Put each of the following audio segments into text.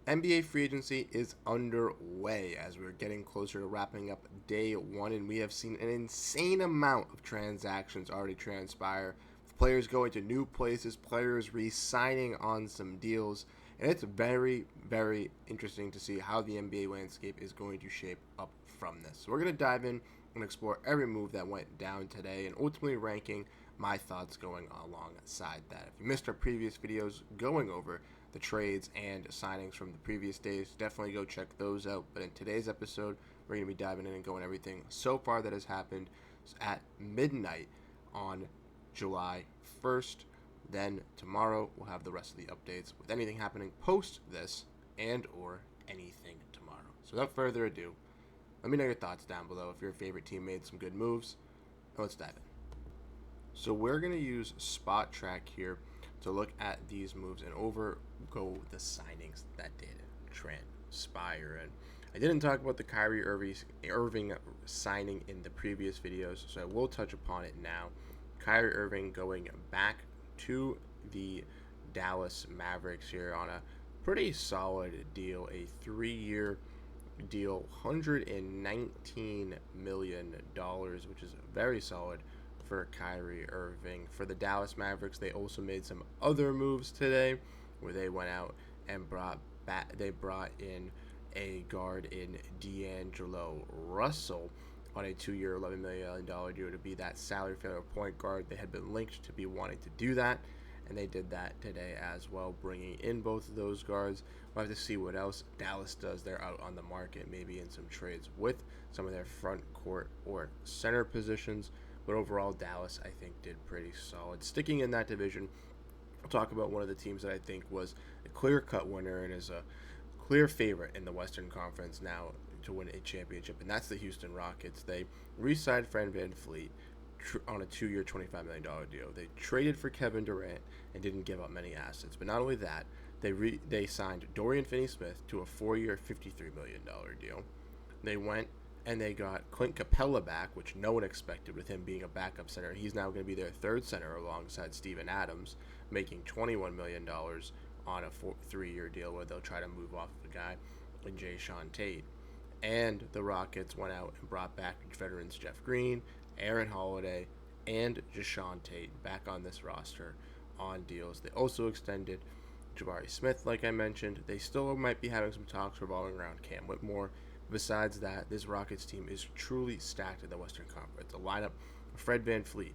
NBA free agency is underway as we're getting closer to wrapping up day one, and we have seen an insane amount of transactions already transpire. Players going to new places, players re-signing on some deals, and it's very, very interesting to see how the NBA landscape is going to shape up from this. So we're going to dive in and explore every move that went down today and ultimately ranking my thoughts going alongside that. If you missed our previous videos going over the trades and signings from the previous days, definitely go check those out. But in today's episode, we're going to be diving in and going everything so far that has happened at midnight on July 1st. Then tomorrow we'll have the rest of the updates with anything happening post this and or anything tomorrow. So without further ado, let me know your thoughts down below if your favorite team made some good moves. Now let's dive in. So we're going to use Spot Track here to look at these moves and go the signings that did transpire. And I didn't talk about the Kyrie Irving signing in the previous videos, so I will touch upon it now. Kyrie Irving going back to the Dallas Mavericks here on a pretty solid deal, a 3-year deal, $119 million, which is very solid for Kyrie Irving. For the Dallas Mavericks, they also made some other moves today where they went out and brought in a guard in D'Angelo Russell on a 2-year, $11 million deal to be that salary filler point guard. They had been linked to be wanting to do that, and they did that today as well, bringing in both of those guards. We'll have to see what else Dallas does. They're out on the market, maybe in some trades with some of their front court or center positions. But overall, Dallas, I think, did pretty solid. Sticking in that division, I'll talk about one of the teams that I think was a clear-cut winner and is a clear favorite in the Western Conference now to win a championship, and that's the Houston Rockets. They re-signed Fred VanVleet on a 2-year, $25 million deal. They traded for Kevin Durant and didn't give up many assets. But not only that, they signed Dorian Finney-Smith to a 4-year, $53 million deal. They went and they got Clint Capella back, which no one expected with him being a backup center. He's now going to be their third center alongside Steven Adams, making $21 million on a 3-year deal where they'll try to move off the guy in Jae'Sean Tate. And the Rockets went out and brought back veterans Jeff Green, Aaron Holiday, and Jae'Sean Tate back on this roster on deals. They also extended Jabari Smith, like I mentioned. They still might be having some talks revolving around Cam Whitmore. Besides that, this Rockets team is truly stacked in the Western Conference. A lineup of Fred VanVleet,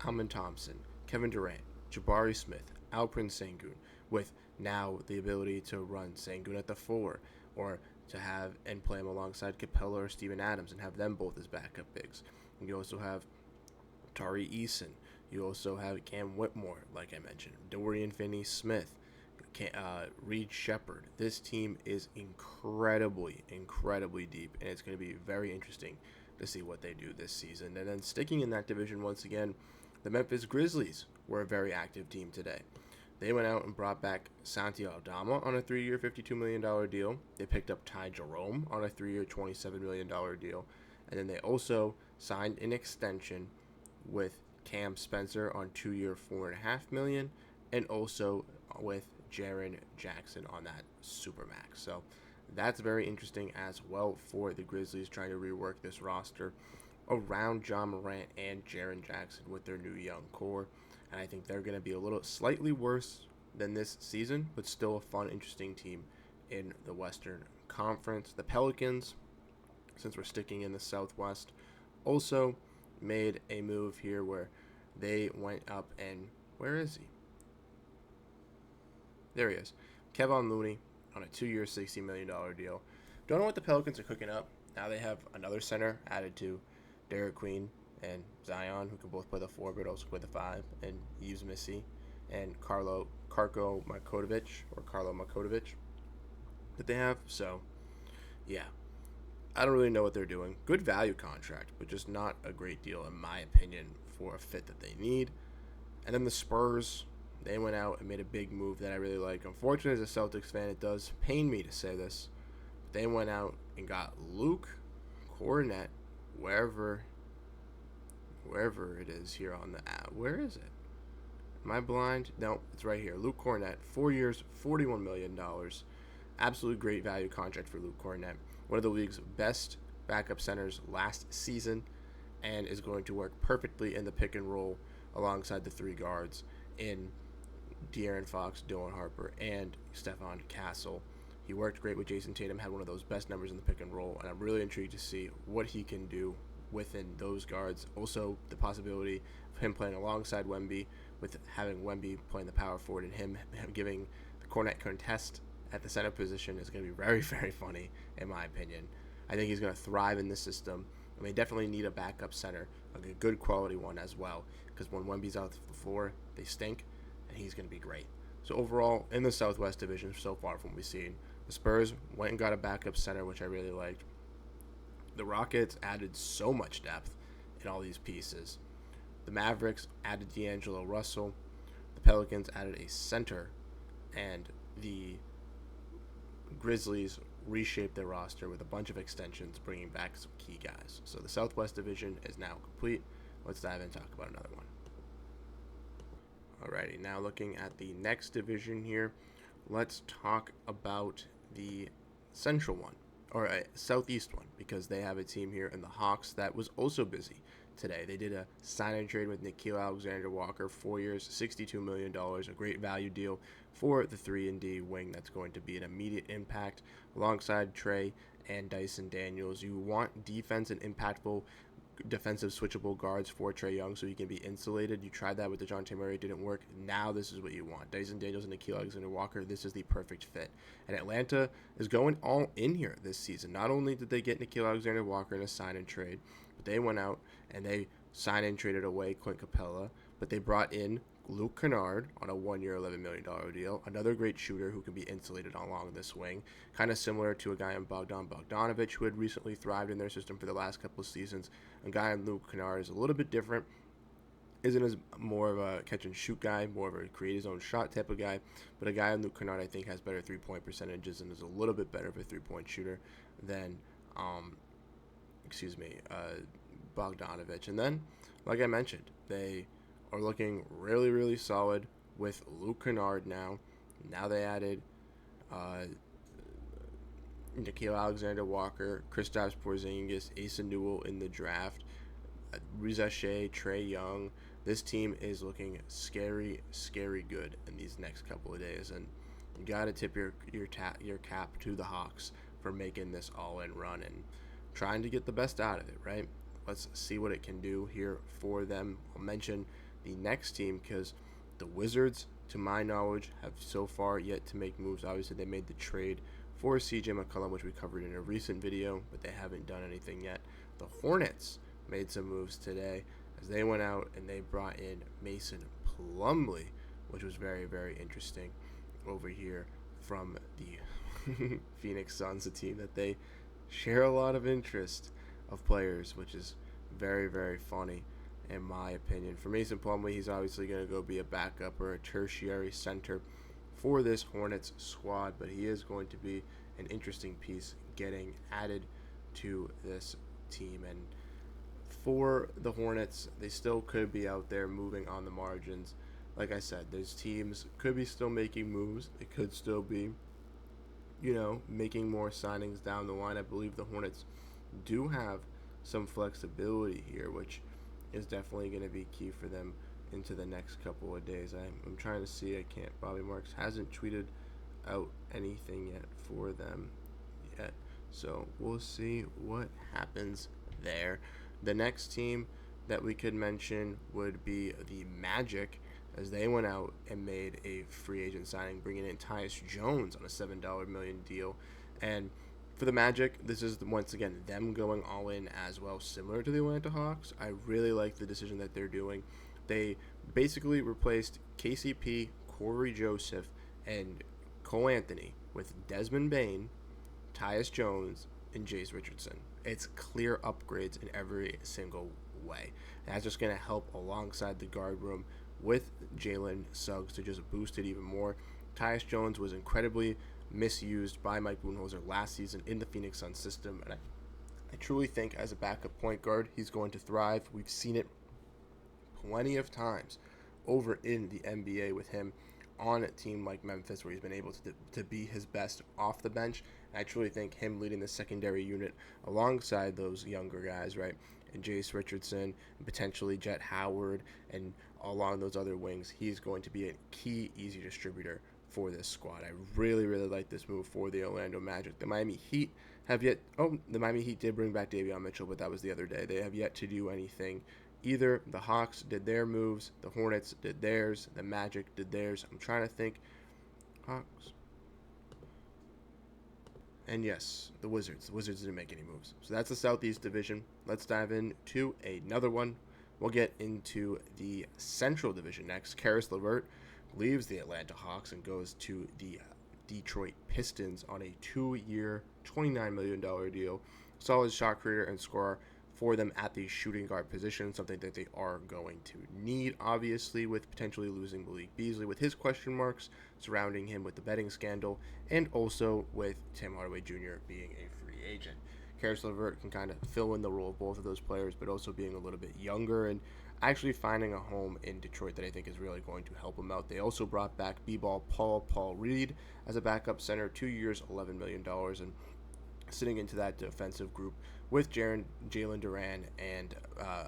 Amen Thompson, Kevin Durant, Jabari Smith, Alperen Sengun, with now the ability to run Sengun at the 4 or to have and play him alongside Capella or Steven Adams and have them both as backup bigs. And you also have Tari Eason. You also have Cam Whitmore, like I mentioned, Dorian Finney-Smith, Reed Shepard. This team is incredibly deep, and it's going to be very interesting to see what they do this season. And then sticking in that division once again, the Memphis Grizzlies were a very active team today. They went out and brought back Santi Aldama on a 3-year, $52 million deal. They picked up Ty Jerome on a 3-year, $27 million deal. And then they also signed an extension with Cam Spencer on 2-year, $4.5 million, and also with Jaren Jackson on that Supermax. So that's very interesting as well for the Grizzlies trying to rework this roster around John Morant and Jaren Jackson with their new young core. And I think they're going to be a little slightly worse than this season, but still a fun, interesting team in the Western Conference. The Pelicans, since we're sticking in the Southwest, also made a move here where they went up and, where is he? There he is. Kevon Looney on a 2-year, $60 million deal. Don't know what the Pelicans are cooking up. Now they have another center added to Derek Queen and Zion, who can both play the 4 but also play the 5, and Yves Missy and Carlo Makotovic that they have. So, yeah. I don't really know what they're doing. Good value contract, but just not a great deal, in my opinion, for a fit that they need. And then the Spurs, they went out and made a big move that I really like. Unfortunately, as a Celtics fan, it does pain me to say this. They went out and got Luke Cornett, wherever it is here on the app. Where is it? Am I blind? No, it's right here. Luke Cornett, 4 years, $41 million. Absolute great value contract for Luke Cornett, one of the league's best backup centers last season, and is going to work perfectly in the pick and roll alongside the three guards in De'Aaron Fox, Dylan Harper, and Stephon Castle. He worked great with Jason Tatum, had one of those best numbers in the pick and roll, and I'm really intrigued to see what he can do within those guards. Also, the possibility of him playing alongside Wemby, with having Wemby playing the power forward and him giving the Cornet contest at the center position is going to be very, very funny, in my opinion. I think he's going to thrive in this system, and they definitely need a backup center, a good quality one as well, because when Wemby's out the floor, they stink, and he's going to be great. So overall, in the Southwest Division, so far from what we've seen, the Spurs went and got a backup center, which I really liked. The Rockets added so much depth in all these pieces. The Mavericks added D'Angelo Russell. The Pelicans added a center. And the Grizzlies reshaped their roster with a bunch of extensions, bringing back some key guys. So the Southwest Division is now complete. Let's dive in and talk about another one. Alrighty, now looking at the next division here, let's talk about the Central one, or a Southeast one, because they have a team here in the Hawks that was also busy today. They did a sign and trade with Nickeil Alexander-Walker, 4 years, $62 million, a great value deal for the 3-and-D wing that's going to be an immediate impact alongside Trey and Dyson Daniels. You want defense and impactful defensive switchable guards for Trae Young so he can be insulated. You tried that with DeJounte Murray, it didn't work. Now this is what you want. Dyson Daniels and Nickeil Alexander-Walker, this is the perfect fit. And Atlanta is going all in here this season. Not only did they get Nickeil Alexander-Walker in a sign and trade, but they went out and they signed and traded away Clint Capella, but they brought in Luke Kennard on a 1-year, $11 million deal. Another great shooter who can be insulated along this wing. Kind of similar to a guy in Bogdan Bogdanovic who had recently thrived in their system for the last couple of seasons. A guy in Luke Kennard is a little bit different. Isn't as more of a catch and shoot guy, more of a create his own shot type of guy. But a guy in Luke Kennard I think has better 3-point percentages and is a little bit better of a 3-point shooter than Bogdanovic. And then, like I mentioned, they are looking really, really solid with Luke Kennard now. Now they added Nickeil Alexander-Walker, Kristaps Porzingis, Asa Newell in the draft, Reza Shea, Trae Young. This team is looking scary, scary good in these next couple of days, and you got to tip your cap to the Hawks for making this all-in run and trying to get the best out of it, right? Let's see what it can do here for them. I'll mention the next team because the Wizards, to my knowledge, have so far yet to make moves. Obviously, they made the trade for CJ McCollum, which we covered in a recent video, but they haven't done anything yet. The Hornets made some moves today as they went out and they brought in Mason Plumlee, which was very, very interesting over here from the Phoenix Suns, a team that they share a lot of interest of players, which is very, very funny in my opinion. For Mason Plumlee, he's obviously going to go be a backup or a tertiary center for this Hornets squad, but he is going to be an interesting piece getting added to this team. And for the Hornets, they still could be out there moving on the margins. Like I said, those teams could be still making moves. They could still be, making more signings down the line. I believe the Hornets do have some flexibility here, which is definitely going to be key for them into the next couple of days. I'm trying to see. I can't. Bobby Marks hasn't tweeted out anything yet for them yet. So we'll see what happens there. The next team that we could mention would be the Magic, as they went out and made a free agent signing, bringing in Tyus Jones on a $7 million deal. And for the Magic, this is once again them going all in as well, similar to the Atlanta Hawks. I really like the decision that they're doing. They basically replaced KCP, Corey Joseph, and Cole Anthony with Desmond Bane, Tyus Jones, and Jace Richardson. It's clear upgrades in every single way. And that's just going to help alongside the guard room with Jalen Suggs to just boost it even more. Tyus Jones was incredibly misused by Mike Budenholzer last season in the Phoenix Suns system, and I truly think as a backup point guard he's going to thrive. We've seen it plenty of times over in the NBA with him on a team like Memphis where he's been able to be his best off the bench. I truly think him leading the secondary unit alongside those younger guys, right, and Jace Richardson, and potentially Jet Howard, and along those other wings, he's going to be a key easy distributor for this squad. I really, really like this move for the Orlando Magic. The Miami Heat the Miami Heat did bring back Davion Mitchell, but that was the other day. They have yet to do anything either. The Hawks did their moves, the Hornets did theirs, the Magic did theirs. I'm trying to think. Hawks. And yes, the Wizards. The Wizards didn't make any moves. So that's the Southeast Division. Let's dive into another one. We'll get into the Central Division next. Karis LeVert leaves the Atlanta Hawks and goes to the Detroit Pistons on a 2-year, $29 million deal. Solid shot creator and scorer for them at the shooting guard position, something that they are going to need, obviously, with potentially losing Malik Beasley, with his question marks surrounding him with the betting scandal, and also with Tim Hardaway Jr. being a free agent. Karis LeVert can kind of fill in the role of both of those players, but also being a little bit younger and actually finding a home in Detroit that I think is really going to help him out. They also brought back B-ball Paul Reed as a backup center, 2 years, $11 million, and sitting into that defensive group with Jalen Duran and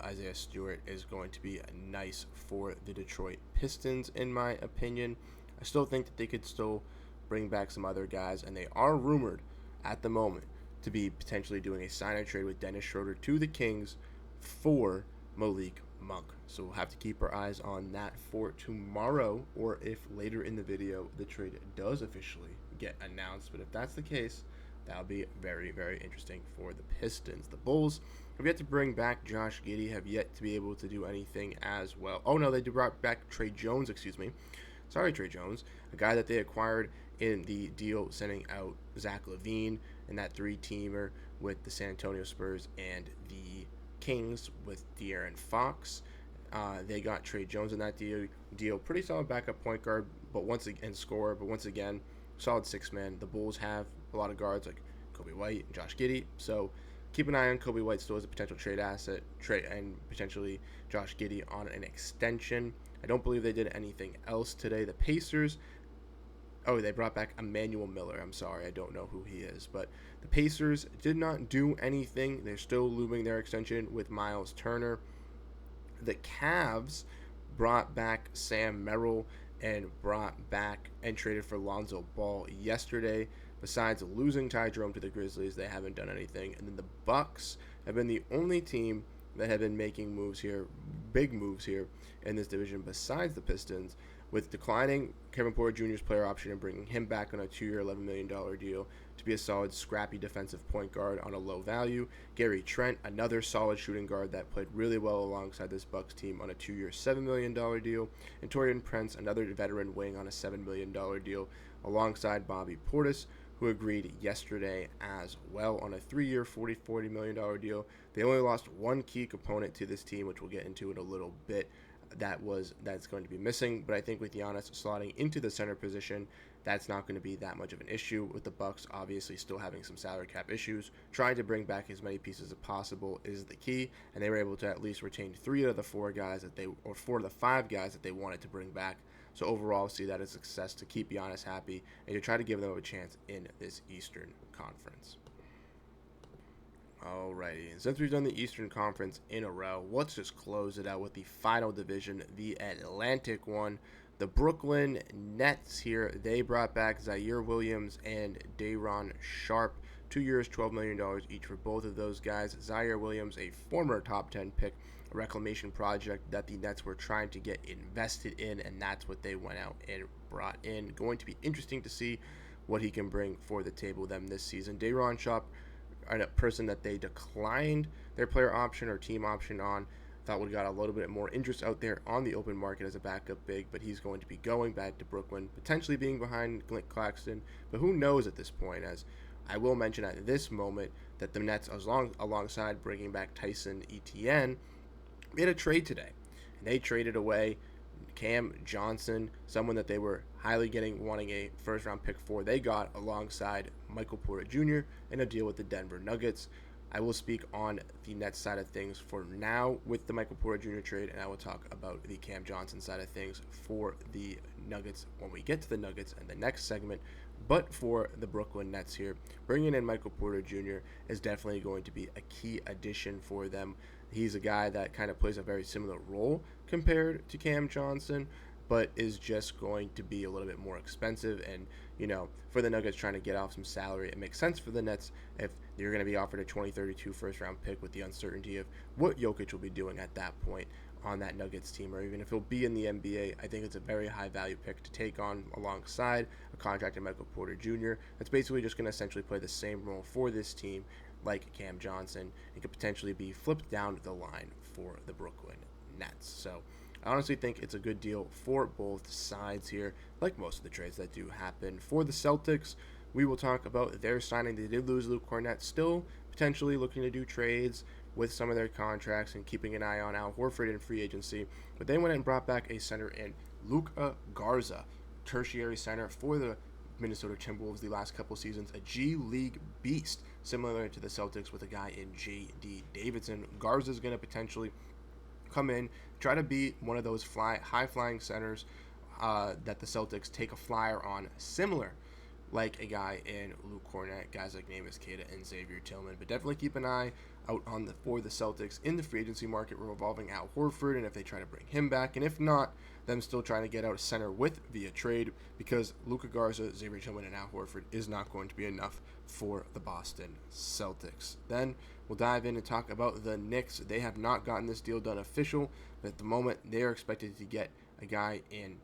Isaiah Stewart is going to be nice for the Detroit Pistons, in my opinion. I still think that they could still bring back some other guys, and they are rumored at the moment to be potentially doing a sign-and trade with Dennis Schroeder to the Kings for Malik Monk. So we'll have to keep our eyes on that for tomorrow, or if later in the video the trade does officially get announced. But if that's the case, that'll be very, very interesting for the Pistons. The Bulls have yet to bring back Josh Giddey, have yet to be able to do anything as well. Oh no, they brought back Trey Jones, Sorry, Trey Jones, a guy that they acquired in the deal sending out Zach LaVine and that 3-teamer with the San Antonio Spurs and the Kings with De'Aaron Fox. They got Trey Jones in that deal. Pretty solid backup point guard, but once again, solid six-man. The Bulls have a lot of guards like Kobe White and Josh Giddey, so keep an eye on Kobe White still as a potential trade asset, and potentially Josh Giddey on an extension. I don't believe they did anything else today. The Pacers, they brought back Emmanuel Miller. I'm sorry, I don't know who he is, but the Pacers did not do anything. They're still looming their extension with Miles Turner. The Cavs brought back Sam Merrill and traded for Lonzo Ball yesterday. Besides losing Ty Jerome to the Grizzlies, they haven't done anything. And then the Bucks have been the only team that have been making big moves here in this division besides the Pistons, with declining Kevin Porter Jr.'s player option and bringing him back on a 2-year, $11 million deal to be a solid, scrappy defensive point guard on a low value. Gary Trent, another solid shooting guard that played really well alongside this Bucks team on a 2-year, $7 million deal. And Taurean Prince, another veteran wing on a $7 million deal alongside Bobby Portis, who agreed yesterday as well on a 3-year, $40 million deal. They only lost one key component to this team, which we'll get into in a little bit. That's going to be missing, but I think with Giannis slotting into the center position, that's not going to be that much of an issue, with the Bucks obviously still having some salary cap issues. Trying to bring back as many pieces as possible is the key, and they were able to at least retain 4 of the 5 guys that they wanted to bring back. So overall, see that as a success to keep Giannis happy and to try to give them a chance in this Eastern Conference. Alrighty, and since we've done the Eastern Conference in a row, let's just close it out with the final division, the Atlantic one. The Brooklyn Nets here, they brought back Zaire Williams and Day'Ron Sharpe, 2 years, $12 million each for both of those guys. Zaire Williams, a former top 10 pick, a reclamation project that the Nets were trying to get invested in, and that's what they went out and brought in. Going to be interesting to see what he can bring for the table them this season. Day'Ron Sharpe, a person that they declined their player option or team option on, thought would got a little bit more interest out there on the open market as a backup big, but he's going to be going back to Brooklyn, potentially being behind Clint Claxton, but who knows at this point, as I will mention at this moment that the Nets, alongside bringing back Tyson Etienne, made a trade today, and they traded away Cam Johnson, someone that they were highly wanting a first-round pick for. They got alongside Michael Porter Jr. in a deal with the Denver Nuggets. I will speak on the Nets side of things for now with the Michael Porter Jr. trade, and I will talk about the Cam Johnson side of things for the Nuggets when we get to the Nuggets in the next segment. But for the Brooklyn Nets here, bringing in Michael Porter Jr. is definitely going to be a key addition for them. He's a guy that kind of plays a very similar role compared to Cam Johnson, but is just going to be a little bit more expensive. And, for the Nuggets trying to get off some salary, it makes sense for the Nets if you're going to be offered a 2032 first-round pick with the uncertainty of what Jokic will be doing at that point on that Nuggets team, or even if he'll be in the NBA. I think it's a very high-value pick to take on alongside a contracted Michael Porter Jr. That's basically just going to essentially play the same role for this team like Cam Johnson. It could potentially be flipped down the line for the Brooklyn Nets. So I honestly think it's a good deal for both sides here, like most of the trades that do happen. For the Celtics, we will talk about their signing. They did lose Luke Kornet, still potentially looking to do trades with some of their contracts and keeping an eye on Al Horford in free agency. But they went and brought back a center in Luka Garza, tertiary center for the Minnesota Timberwolves the last couple seasons, a G League beast, similar to the Celtics with a guy in J.D. Davidson. Garza is going to potentially come in, try to be one of those high-flying centers that the Celtics take a flyer on, similar like a guy in Luke Kornet, guys like Neemias Queta and Xavier Tillman. But definitely keep an eye out for the Celtics in the free agency market revolving Al Horford, and if they try to bring him back, and if not, them still trying to get out a center via trade, because Luka Garza, Xavier Tillman, and Al Horford is not going to be enough for the Boston Celtics. Then we'll dive in and talk about the Knicks. They have not gotten this deal done official, but at the moment they are expected to get a guy in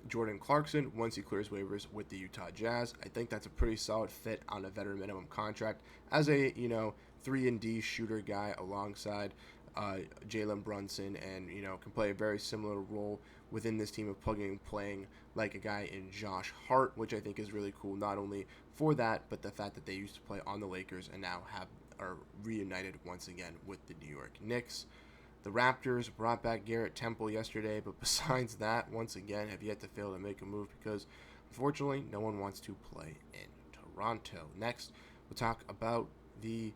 Jordan Clarkson once he clears waivers with the Utah Jazz. I think that's a pretty solid fit on a veteran minimum contract as a 3-and-D shooter guy alongside Jalen Brunson, and can play a very similar role within this team of plugging and playing like a guy in Josh Hart, which I think is really cool, not only for that, but the fact that they used to play on the Lakers and now are reunited once again with the New York Knicks. The Raptors brought back Garrett Temple yesterday, but besides that, once again, have yet to fail to make a move because, unfortunately, no one wants to play in Toronto. Next, we'll talk about the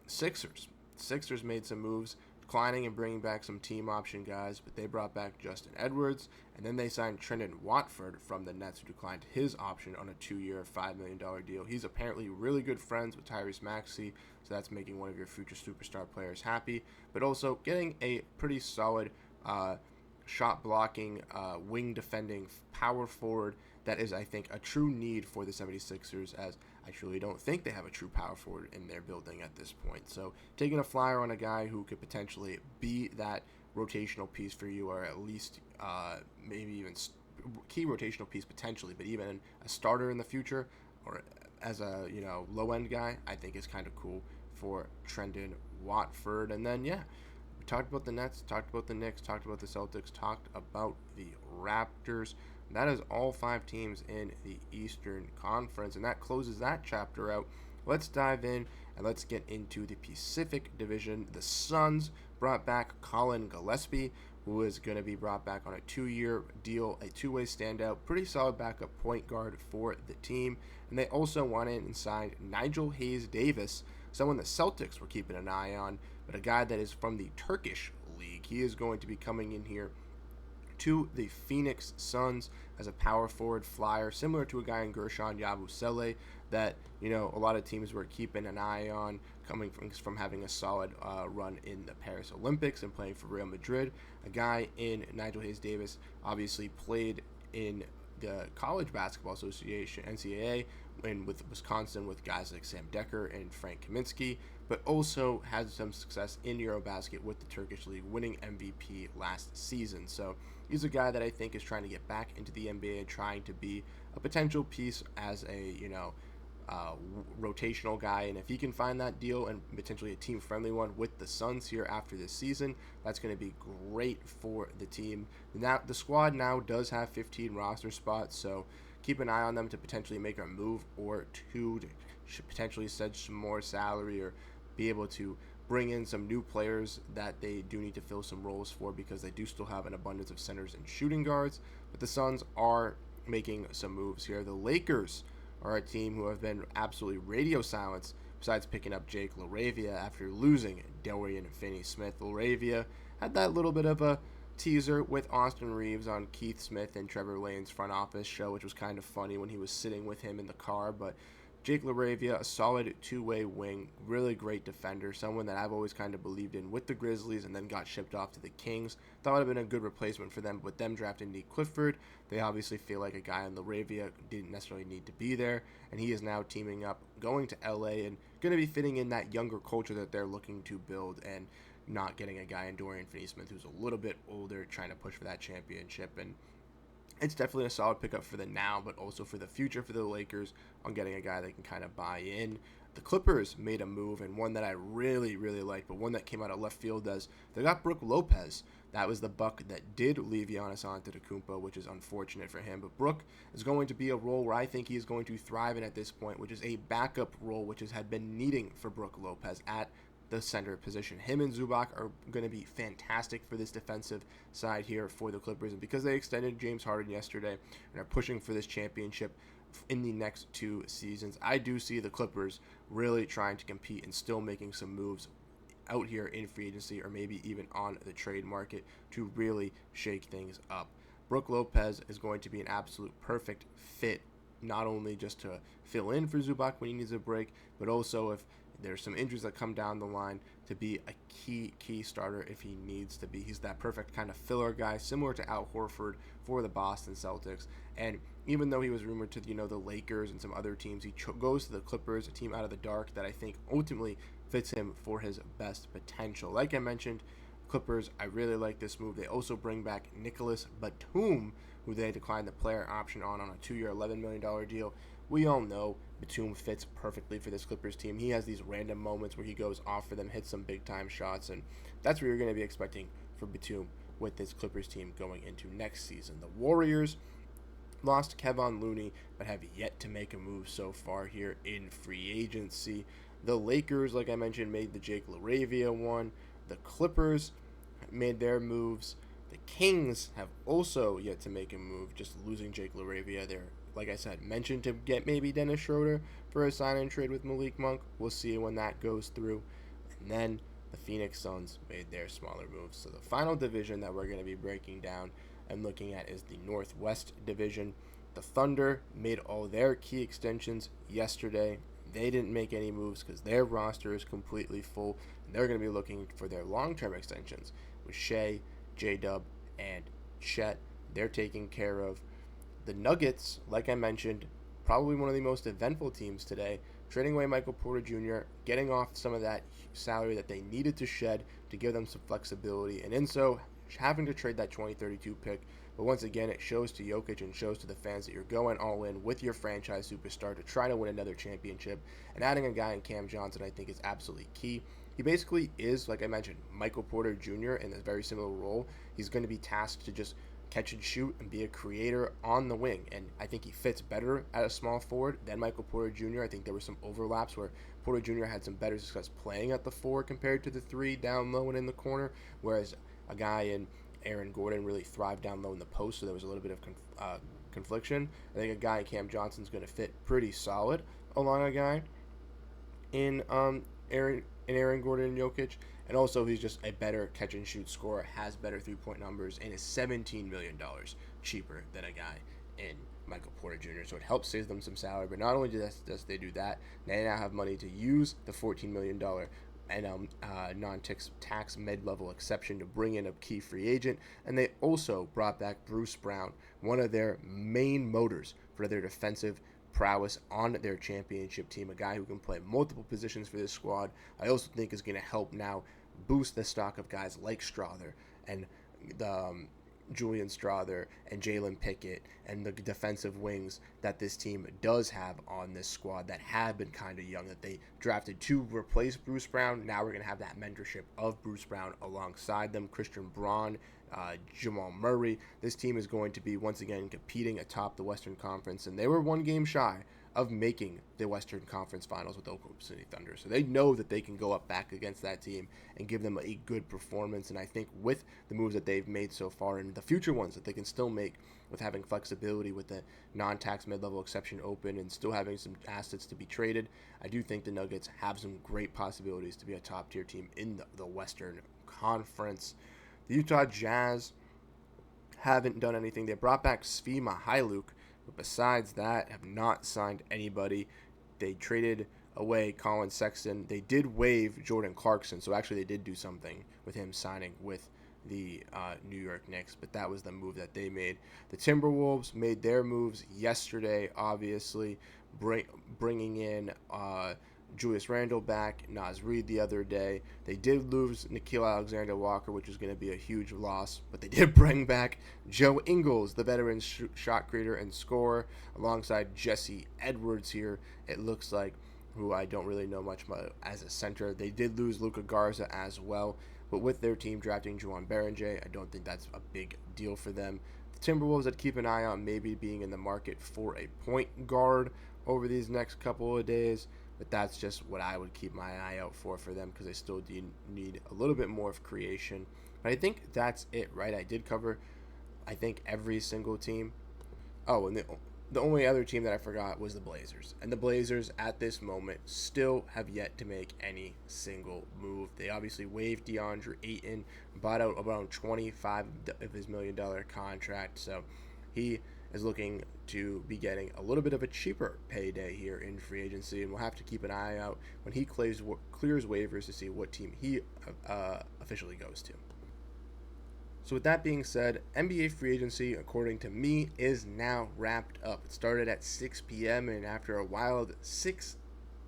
Sixers. The Sixers made some moves, declining and bringing back some team option guys, but they brought back Justin Edwards, and then they signed Trendon Watford from the Nets, who declined his option on a 2-year, $5 million deal. He's apparently really good friends with Tyrese Maxey, so that's making one of your future superstar players happy, but also getting a pretty solid shot blocking, wing defending power forward that is, I think, a true need for the 76ers, as I truly don't think they have a true power forward in their building at this point. So taking a flyer on a guy who could potentially be that rotational piece for you, or at least maybe even key rotational piece potentially, but even a starter in the future, or as a low end guy, I think is kind of cool for Trendon Watford. And then we talked about the Nets, talked about the Knicks, talked about the Celtics, talked about the Raptors. That is all 5 teams in the Eastern Conference, and that closes that chapter out. Let's dive in and let's get into the Pacific Division. The Suns brought back Colin Gillespie, who is going to be brought back on a 2-year deal, a two-way standout, pretty solid backup point guard for the team. And they also went in and signed Nigel Hayes-Davis, someone the Celtics were keeping an eye on, but a guy that is from the Turkish league. He is going to be coming in here to the Phoenix Suns as a power forward flyer, similar to a guy in Gershon Yabusele that a lot of teams were keeping an eye on, coming from having a solid run in the Paris Olympics and playing for Real Madrid. A guy in Nigel Hayes-Davis obviously played in the College Basketball Association, NCAA, and with Wisconsin with guys like Sam Decker and Frank Kaminsky, but also had some success in Eurobasket with the Turkish League, winning MVP last season. So he's a guy that I think is trying to get back into the NBA and trying to be a potential piece as a rotational guy, and if he can find that deal and potentially a team-friendly one with the Suns here after this season, that's going to be great for the team. Now the squad now does have 15 roster spots, so keep an eye on them to potentially make a move or two to potentially set some more salary or be able to bring in some new players that they do need to fill some roles for, because they do still have an abundance of centers and shooting guards. But the Suns are making some moves here. The Lakers are a team who have been absolutely radio silence besides picking up Jake LaRavia after losing Dorian Finney-Smith. LaRavia had that little bit of a teaser with Austin Reeves on Keith Smith and Trevor Lane's front office show, which was kind of funny when he was sitting with him in the car. But Jake LaRavia, a solid two-way wing, really great defender, someone that I've always kind of believed in with the Grizzlies and then got shipped off to the Kings. Thought it would have been a good replacement for them. With them drafting Nick Clifford, they obviously feel like a guy in LaRavia didn't necessarily need to be there, and he is now teaming up, going to LA, and going to be fitting in that younger culture that they're looking to build, and not getting a guy in Dorian Finney-Smith who's a little bit older, trying to push for that championship. And it's definitely a solid pickup for the now, but also for the future for the Lakers on getting a guy that can kind of buy in. The Clippers made a move, and one that I really, really like, but one that came out of left field as they got Brook Lopez. That was the buck that did leave Giannis Antetokounmpo, which is unfortunate for him. But Brook is going to be a role where I think he is going to thrive in at this point, which is a backup role, which had been needing for Brook Lopez at the center position. Him and Zubac are going to be fantastic for this defensive side here for the Clippers, and because they extended James Harden yesterday and are pushing for this championship in the next 2 seasons, I do see the Clippers really trying to compete and still making some moves out here in free agency or maybe even on the trade market to really shake things up. Brook Lopez is going to be an absolute perfect fit, not only just to fill in for Zubac when he needs a break, but also if there's some injuries that come down the line, to be a key starter if he needs to be. He's that perfect kind of filler guy, similar to Al Horford for the Boston Celtics. And even though he was rumored to, the Lakers and some other teams, he goes to the Clippers, a team out of the dark that I think ultimately fits him for his best potential. Like I mentioned, Clippers, I really like this move. They also bring back Nicholas Batum, who they declined the player option on a 2-year, $11 million deal. We all know Batum fits perfectly for this Clippers team. He has these random moments where he goes off for them, hits some big-time shots, and that's what you're going to be expecting for Batum with this Clippers team going into next season. The Warriors lost Kevon Looney, but have yet to make a move so far here in free agency. The Lakers, like I mentioned, made the Jake LaRavia one. The Clippers made their moves. The Kings have also yet to make a move, just losing Jake LaRavia. They're, like I said, mentioned to get maybe Dennis Schroeder for a sign-and trade with Malik Monk. We'll see when that goes through. And then the Phoenix Suns made their smaller moves. So the final division that we're going to be breaking down and looking at is the Northwest Division. The Thunder made all their key extensions yesterday. They didn't make any moves because their roster is completely full. And they're going to be looking for their long-term extensions with Shea, J-Dub, and Chet. They're taken care of. The Nuggets, like I mentioned, probably one of the most eventful teams today, trading away Michael Porter Jr., getting off some of that salary that they needed to shed to give them some flexibility, and in so having to trade that 2032 pick. But once again, it shows to Jokic and shows to the fans that you're going all in with your franchise superstar to try to win another championship. And adding a guy in Cam Johnson, I think, is absolutely key. He basically is, like I mentioned, Michael Porter Jr. in a very similar role. He's going to be tasked to just catch and shoot and be a creator on the wing, and I think he fits better at a small forward than Michael Porter Jr. I think there were some overlaps where Porter Jr. had some better success playing at the 4 compared to the 3 down low and in the corner, whereas a guy in Aaron Gordon really thrived down low in the post, so there was a little bit of confliction. I think a guy in Cam Johnson's going to fit pretty solid along a guy in Aaron Gordon and Jokic. And also, he's just a better catch-and-shoot scorer, has better three-point numbers, and is $17 million cheaper than a guy in Michael Porter Jr. So it helps save them some salary. But not only does they do that, they now have money to use the $14 million and non-tax mid-level exception to bring in a key free agent. And they also brought back Bruce Brown, one of their main motors for their defensive prowess on their championship team, a guy who can play multiple positions for this squad. I also think is going to help now boost the stock of guys like Strawther and Julian Strawther and Jalen Pickett and the defensive wings that this team does have on this squad that have been kind of young, that they drafted to replace Bruce Brown. Now we're going to have that mentorship of Bruce Brown alongside them. Christian Braun, Jamal Murray. This team is going to be once again competing atop the Western Conference, and they were one game shy of making the Western Conference Finals with the Oklahoma City Thunder. So they know that they can go up back against that team and give them a good performance. And I think with the moves that they've made so far and the future ones that they can still make with having flexibility with the non-tax mid-level exception open and still having some assets to be traded, I do think the Nuggets have some great possibilities to be a top-tier team in the Western Conference. The Utah Jazz haven't done anything. They brought back Svi Mykhailiuk, but besides that, have not signed anybody. They traded away Colin Sexton. They did waive Jordan Clarkson, so actually they did do something with him signing with the New York Knicks, but that was the move that they made. The Timberwolves made their moves yesterday, obviously, bringing in Julius Randle back, Naz Reid the other day. They did lose Nickeil Alexander-Walker, which was going to be a huge loss, but they did bring back Joe Ingles, the veteran shot creator and scorer, alongside Jesse Edwards here, it looks like, who I don't really know much about as a center. They did lose Luka Garza as well, but with their team drafting Juwan Berenger, I don't think that's a big deal for them. The Timberwolves, I'd keep an eye on maybe being in the market for a point guard over these next couple of days. But that's just what I would keep my eye out for them because they still do need a little bit more of creation. But I think that's it, right? I did cover, I think, every single team. Oh, and the only other team that I forgot was the Blazers. And the Blazers, at this moment, still have yet to make any single move. They obviously waived DeAndre Ayton, bought out around 25 of his $1 million contract. So he is looking to be getting a little bit of a cheaper payday here in free agency, and we'll have to keep an eye out when he clears waivers to see what team he officially goes to. So with that being said, NBA free agency, according to me, is now wrapped up. It started at 6 p.m., and after a wild 6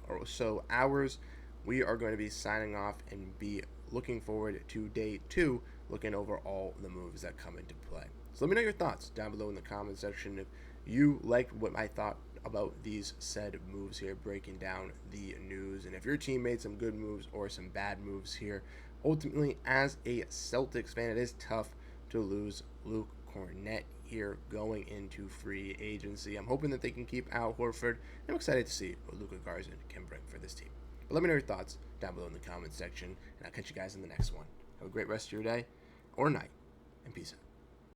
or so hours, we are going to be signing off and be looking forward to day 2, looking over all the moves that come into play. So let me know your thoughts down below in the comment section if you liked what I thought about these said moves here, breaking down the news, and if your team made some good moves or some bad moves here. Ultimately, as a Celtics fan, it is tough to lose Luke Kornet here going into free agency. I'm hoping that they can keep Al Horford. I'm excited to see what Luka Garza can bring for this team. But let me know your thoughts down below in the comment section, and I'll catch you guys in the next one. Have a great rest of your day or night, and peace out.